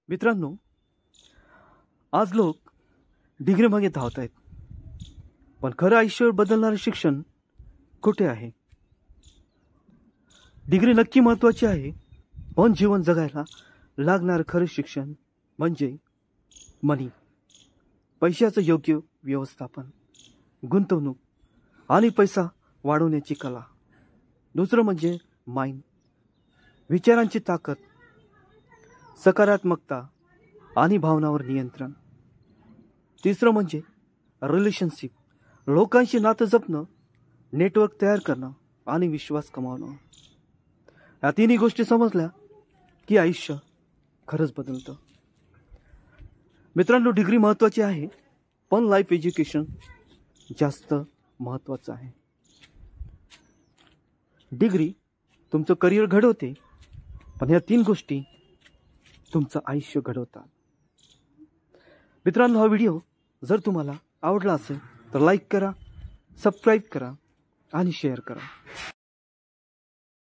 मित्रांनो, आज लोक डिग्री मागे धावत आहेत, पण खरं आयुष्य बदलणारे शिक्षण कुठे आहे? डिग्री नक्की महत्त्वाची आहे, पण जीवन जगायला लागणारं खरं शिक्षण म्हणजे मनी, पैशाचं योग्य व्यवस्थापन, गुंतवणूक आणि पैसा वाढवण्याची कला. दुसरं म्हणजे माइंड, विचारांची ताकद, सकारात्मकता आणि भावनावर नियंत्रण. तिसरं म्हणजे रिलेशनशिप, लोकांशी नातं जपणं, नेटवर्क तयार करणं आणि विश्वास कमावणं. या तिन्ही गोष्टी समजल्या की आयुष्य खरंच बदलतं. मित्रांनो, डिग्री महत्त्वाची आहे, पण लाईफ एज्युकेशन जास्त महत्त्वाचं आहे. डिग्री तुमचं करिअर घडवते, पण या तीन गोष्टी तुमचं आयुष्य घडवतात. मित्रांनो, हा व्हिडिओ जर तुम्हाला आवडला असेल तर लाईक करा, सबस्क्राईब करा आणि शेअर करा.